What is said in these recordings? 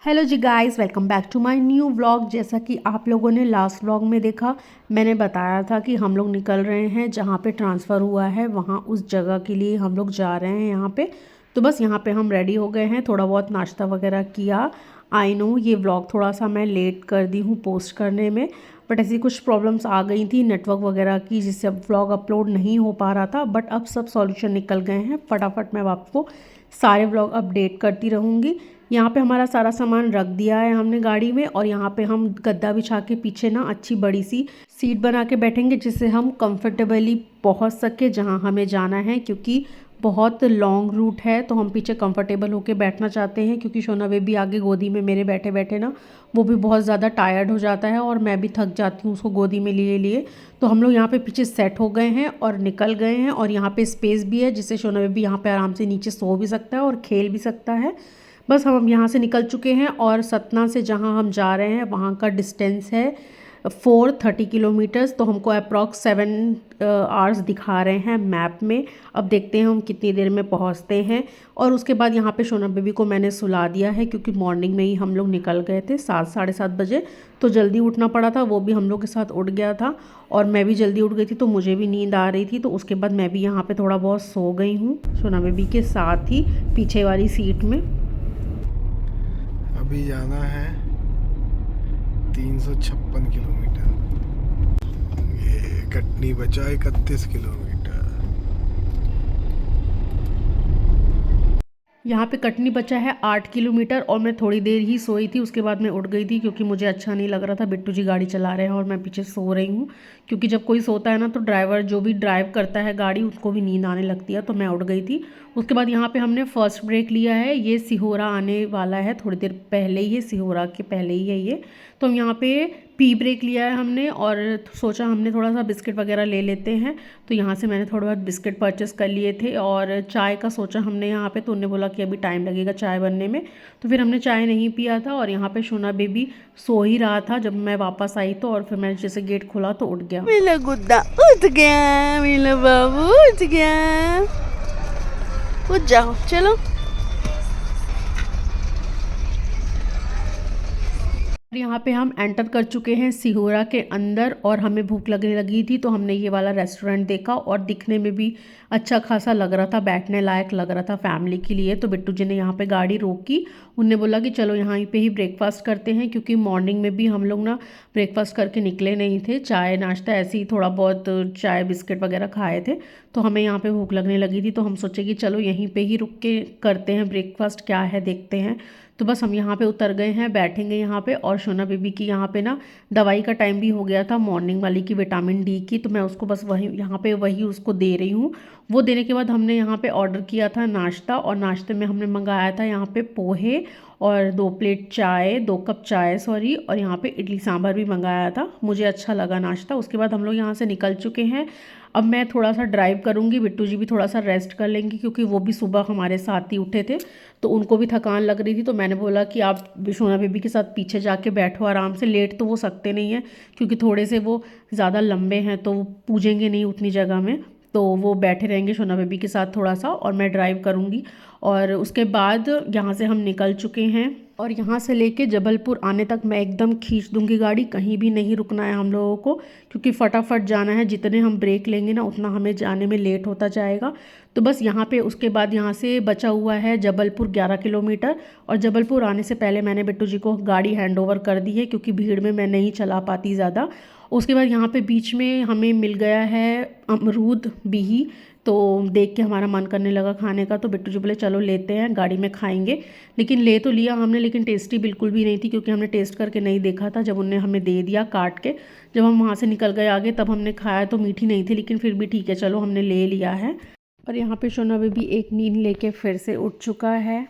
Hello जी guys, welcome back to my new vlog. जैसा कि आप लोगों ने लास्ट व्लॉग में देखा, मैंने बताया था कि हम लोग निकल रहे हैं जहाँ पे ट्रांसफ़र हुआ है, वहाँ उस जगह के लिए हम लोग जा रहे हैं यहाँ पे। तो बस यहाँ पे हम रेडी हो गए हैं, थोड़ा बहुत नाश्ता वगैरह किया। आई नो ये व्लॉग थोड़ा सा मैं लेट कर दी हूँ पोस्ट करने में, बट ऐसी कुछ प्रॉब्लम्स आ गई थी नेटवर्क वगैरह की, जिससे अब व्लॉग अपलोड नहीं हो पा रहा था। बट अब सब सॉल्यूशन निकल गए हैं, फटाफट मैं आपको सारे व्लॉग अपडेट करती रहूँगी। यहाँ पे हमारा सारा सामान रख दिया है हमने गाड़ी में, और यहाँ पे हम गद्दा बिछा के पीछे ना अच्छी बड़ी सी सीट बना के बैठेंगे, जिससे हम कंफर्टेबली पहुँच सके जहाँ हमें जाना है। क्योंकि बहुत लॉन्ग रूट है, तो हम पीछे कंफर्टेबल होके बैठना चाहते हैं। क्योंकि शोना बेबी आगे गोदी में मेरे बैठे बैठे ना वो भी बहुत ज़्यादा टायर्ड हो जाता है, और मैं भी थक जाती हूँ उसको गोदी में लिए लिए। तो हम लोग यहाँ पे पीछे सेट हो गए हैं और निकल गए हैं, और यहाँ पे स्पेस भी है जिससे शोना बेबी यहाँ पे आराम से नीचे सो भी सकता है और खेल भी सकता है। बस हम यहाँ से निकल चुके हैं, और सतना से जहाँ हम जा रहे हैं वहाँ का डिस्टेंस है 430 किलोमीटर्स। तो हमको अप्रॉक्स 7 आवर्स दिखा रहे हैं मैप में। अब देखते हैं हम कितनी देर में पहुँचते हैं। और उसके बाद यहाँ पे शोना बेबी को मैंने सुला दिया है, क्योंकि मॉर्निंग में ही हम लोग निकल गए थे 7 साढ़े 7 बजे। तो जल्दी उठना पड़ा था, वो भी हम लोग के साथ उठ गया था, और मैं भी जल्दी उठ गई थी, तो मुझे भी नींद आ रही थी। तो उसके बाद मैं भी यहाँ पे थोड़ा बहुत सो गई हूँ शोना बेबी के साथ ही पीछे वाली सीट में। अभी जाना है 356 किलोमीटर। ये कटनी बचा 31 किलोमीटर। यहाँ पे कटनी बचा है 8 किलोमीटर, और मैं थोड़ी देर ही सोई थी, उसके बाद मैं उठ गई थी क्योंकि मुझे अच्छा नहीं लग रहा था। बिट्टू जी गाड़ी चला रहे हैं और मैं पीछे सो रही हूँ। क्योंकि जब कोई सोता है ना, तो ड्राइवर जो भी ड्राइव करता है गाड़ी उसको भी नींद आने लगती है। तो मैं उठ गई थी। उसके बाद यहाँ पे हमने फर्स्ट ब्रेक लिया है। ये सिहोरा आने वाला है, थोड़ी देर पहले ही है, सिहोरा के पहले ही है ये। तो हम यहाँ पे पी ब्रेक लिया है हमने, और सोचा हमने थोड़ा सा बिस्किट वगैरह ले लेते हैं। तो यहाँ से मैंने थोड़ा बहुत बिस्किट परचेस कर लिए थे, और चाय का सोचा हमने यहाँ पे। तो उन्होंने बोला कि अभी टाइम लगेगा चाय बनने में, तो फिर हमने चाय नहीं पिया था। और यहाँ पे शोना बेबी सो ही रहा था जब मैं वापस आई, तो और फिर मैंने जैसे गेट खोला तो उठ गया। मेरा गुड्डा उठ गया, मेरा बाबू उठ गया। उठ जाओ, चलो। यहाँ पे हम एंटर कर चुके हैं सिहोरा के अंदर, और हमें भूख लगने लगी थी, तो हमने ये वाला रेस्टोरेंट देखा, और दिखने में भी अच्छा खासा लग रहा था, बैठने लायक लग रहा था फैमिली के लिए। तो बिट्टू जी ने यहाँ पे गाड़ी रोकी। उनने बोला कि चलो यहाँ पे ही ब्रेकफास्ट करते हैं, क्योंकि मॉर्निंग में भी हम लोग ना ब्रेकफास्ट करके निकले नहीं थे, चाय नाश्ता ऐसे ही थोड़ा बहुत चाय बिस्किट वगैरह खाए थे। तो हमें यहाँ पे भूख लगने लगी थी, तो हम सोचे कि चलो यहीं पे ही रुक के करते हैं ब्रेकफास्ट, क्या है देखते हैं। तो बस हम यहाँ पे उतर गए हैं, बैठेंगे यहाँ पे। और शोना बेबी की यहाँ पे ना दवाई का टाइम भी हो गया था, मॉर्निंग वाली की, विटामिन डी की। तो मैं उसको बस वही यहाँ पे वही उसको दे रही हूँ। वो देने के बाद हमने यहाँ पे ऑर्डर किया था नाश्ता, और नाश्ते में हमने मंगाया था यहाँ पे पोहे, और 2 प्लेट चाय, 2 कप चाय सॉरी, और यहाँ पे इडली सांभर भी मंगाया था। मुझे अच्छा लगा नाश्ता। उसके बाद हम लोग यहाँ से निकल चुके हैं। अब मैं थोड़ा सा ड्राइव करूँगी, बिट्टू जी भी थोड़ा सा रेस्ट कर लेंगे, क्योंकि वो भी सुबह हमारे साथ ही उठे थे, तो उनको भी थकान लग रही थी। तो मैंने बोला कि आप शोना बेबी के साथ पीछे जाके बैठो आराम से। लेट तो वो सकते नहीं हैं, क्योंकि थोड़े से वो ज़्यादा लंबे हैं, तो वो पूजेंगे नहीं उतनी जगह में। तो वो बैठे रहेंगे शोना बेबी के साथ थोड़ा सा, और मैं ड्राइव करूँगी। और उसके बाद यहाँ से हम निकल चुके हैं, और यहाँ से लेके जबलपुर आने तक मैं एकदम खींच दूंगी गाड़ी, कहीं भी नहीं रुकना है हम लोगों को, क्योंकि फटाफट जाना है। जितने हम ब्रेक लेंगे ना, उतना हमें जाने में लेट होता जाएगा। तो बस यहाँ पे उसके बाद यहाँ से बचा हुआ है जबलपुर 11 किलोमीटर। और जबलपुर आने से पहले मैंने बिट्टू जी को गाड़ी हैंड ओवर कर दी है, क्योंकि भीड़ में मैं नहीं चला पाती ज़्यादा। उसके बाद यहाँ पे बीच में हमें मिल गया है अमरूद बिही, तो देख के हमारा मन करने लगा खाने का। तो बिट्टू जी बोले चलो लेते हैं, गाड़ी में खाएंगे। लेकिन ले तो लिया हमने, लेकिन टेस्टी बिल्कुल भी नहीं थी, क्योंकि हमने टेस्ट करके नहीं देखा था। जब उनने हमें दे दिया काट के, जब हम वहाँ से निकल गए आगे, तब हमने खाया, तो मीठी नहीं थी, लेकिन फिर भी ठीक है, चलो हमने ले लिया है। और यहाँ पे शोना बेबी एक नींद लेके फिर से उठ चुका है।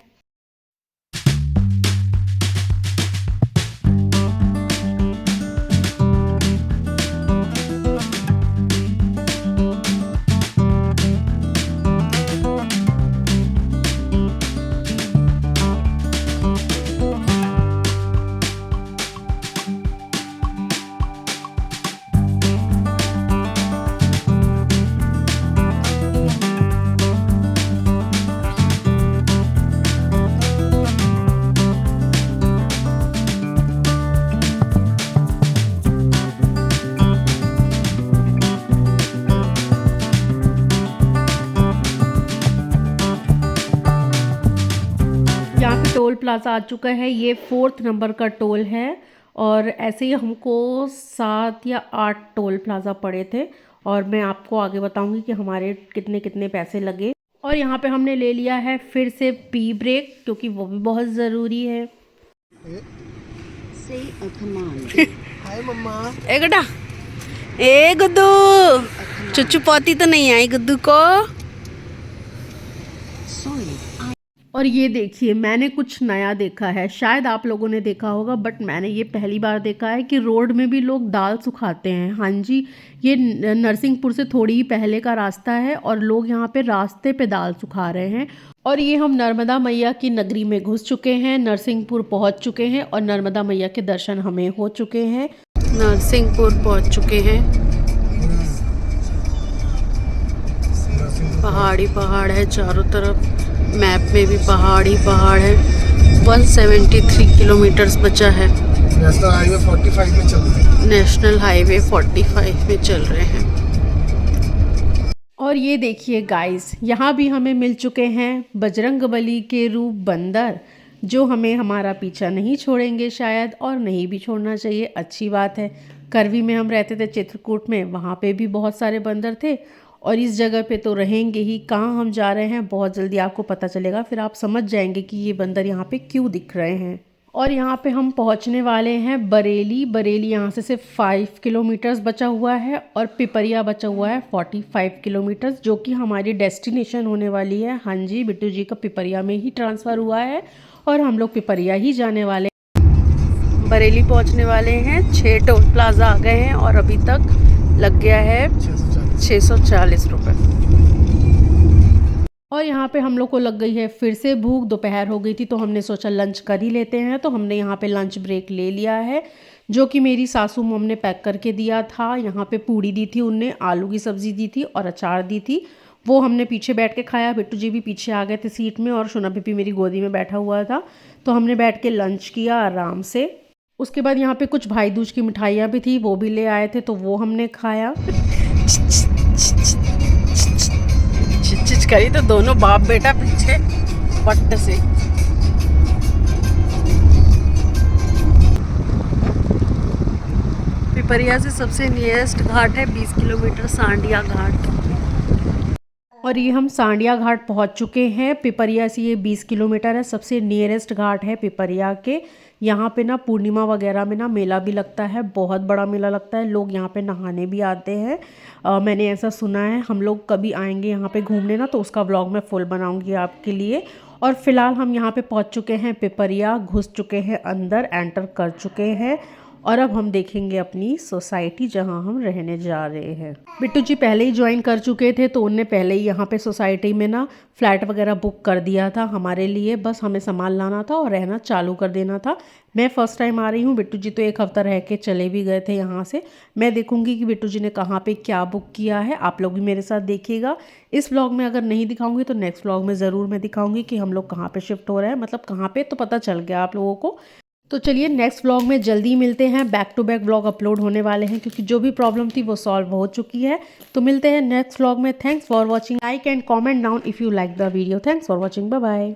प्लाज़ा आ चुका है। ये 4th नंबर का टोल है और ऐसे ही हमको 7 या 8 टोल प्लाज़ा पड़े थे और मैं आपको आगे बताऊंगी कि हमारे कितने कितने पैसे लगे। और यहाँ पे हमने ले लिया है फिर से पी ब्रेक क्योंकि वो भी बहुत ज़रूरी है। हाय मम्मा। ए गुड्डा, ए गुड्डू, चुच्चू पोती तो नहीं आई गुड्डू को। और ये देखिए मैंने कुछ नया देखा है, शायद आप लोगों ने देखा होगा बट मैंने ये पहली बार देखा है कि रोड में भी लोग दाल सुखाते हैं। हाँ जी, ये नरसिंहपुर से थोड़ी ही पहले का रास्ता है और लोग यहाँ पे रास्ते पे दाल सुखा रहे हैं। और ये हम नर्मदा मैया की नगरी में घुस चुके हैं, नरसिंहपुर पहुँच चुके हैं और नर्मदा मैया के दर्शन हमें हो चुके हैं। नरसिंहपुर पहुँच चुके हैं। पहाड़ी पहाड़ है चारों तरफ, मैप में भी पहाड़ ही पहाड़ है। 173 किलोमीटर्स बचा है। नेशनल हाईवे 45 में चल रहे हैं। नेशनल हाईवे 45 में चल रहे हैं। और ये देखिए गाइस, यहाँ भी हमें मिल चुके हैं बजरंगबली के रूप बंदर, जो हमें हमारा पीछा नहीं छोड़ेंगे शायद, और नहीं भी छोड़ना चाहिए, अच्छी बात है। करवी में हम रहते थे चित्रकूट में, वहाँ पे भी बहुत सारे बंदर थे और इस जगह पे तो रहेंगे ही। कहाँ हम जा रहे हैं बहुत जल्दी आपको पता चलेगा, फिर आप समझ जाएंगे कि ये बंदर यहाँ पे क्यों दिख रहे हैं। और यहाँ पे हम पहुँचने वाले हैं बरेली। बरेली यहाँ से सिर्फ 5 किलोमीटर्स बचा हुआ है और पिपरिया बचा हुआ है 45 किलोमीटर्स, जो कि हमारी डेस्टिनेशन होने वाली है। हाँ जी, बिट्टू जी का पिपरिया में ही ट्रांसफ़र हुआ है और हम लोग पिपरिया ही जाने वाले। बरेली पहुँचने वाले हैं। 6 टोल प्लाजा आ गए हैं और अभी तक लग गया है 640 रुपये। और यहाँ पे हम लोग को लग गई है फिर से भूख। दोपहर हो गई थी तो हमने सोचा लंच कर ही लेते हैं, तो हमने यहाँ पे लंच ब्रेक ले लिया है, जो कि मेरी सासू मम ने पैक करके दिया था। यहाँ पे पूड़ी दी थी उनने, आलू की सब्ज़ी दी थी और अचार दी थी। वो हमने पीछे बैठ के खाया। बिट्टू जी भी पीछे आ गए थे सीट में और शुना भी मेरी गोदी में बैठा हुआ था, तो हमने बैठ के लंच किया आराम से। उसके बाद यहाँ पे कुछ भाई दूज की मिठाइयाँ भी थी, वो भी ले आए थे, तो वो हमने खाया। चिच करी तो दोनों बाप बेटा पीछे पट्ट से। पिपरिया से सबसे नियरेस्ट घाट है 20 किलोमीटर, सांडिया घाट। और ये हम सांडिया घाट पहुंच चुके हैं। पिपरिया से ये 20 किलोमीटर है, सबसे नियरेस्ट घाट है पिपरिया के। यहाँ पे ना पूर्णिमा वगैरह में ना मेला भी लगता है, बहुत बड़ा मेला लगता है, लोग यहाँ पे नहाने भी आते हैं। मैंने ऐसा सुना है। हम लोग कभी आएंगे यहाँ पे घूमने ना, तो उसका व्लॉग मैं फुल बनाऊँगी आपके लिए। और फिलहाल हम यहाँ पे पहुँच चुके हैं पिपरिया, घुस चुके हैं अंदर, एंटर कर चुके हैं और अब हम देखेंगे अपनी सोसाइटी जहां हम रहने जा रहे हैं। बिट्टू जी पहले ही ज्वाइन कर चुके थे, तो उनने पहले ही यहाँ पे सोसाइटी में ना फ्लैट वगैरह बुक कर दिया था हमारे लिए। बस हमें सामान लाना था और रहना चालू कर देना था। मैं फ़र्स्ट टाइम आ रही हूँ, बिट्टू जी तो 1 हफ़्ता रह के चले भी गए थे यहाँ से। मैं देखूँगी कि बिट्टू जी ने कहाँ पे क्या बुक किया है, आप लोग भी मेरे साथ देखिएगा। इस व्लॉग में अगर नहीं दिखाऊंगी तो नेक्स्ट व्लॉग में ज़रूर मैं दिखाऊंगी कि हम लोग कहाँ पे शिफ्ट हो रहे हैं, मतलब कहाँ पे, तो पता चल गया आप लोगों को। तो चलिए नेक्स्ट व्लॉग में जल्दी मिलते हैं। Back to back vlog upload होने वाले हैं क्योंकि जो भी प्रॉब्लम थी वो सॉल्व हो चुकी है। तो मिलते हैं नेक्स्ट व्लॉग में। Thanks for watching. Like and comment down if you like the video. Thanks for watching. Bye bye.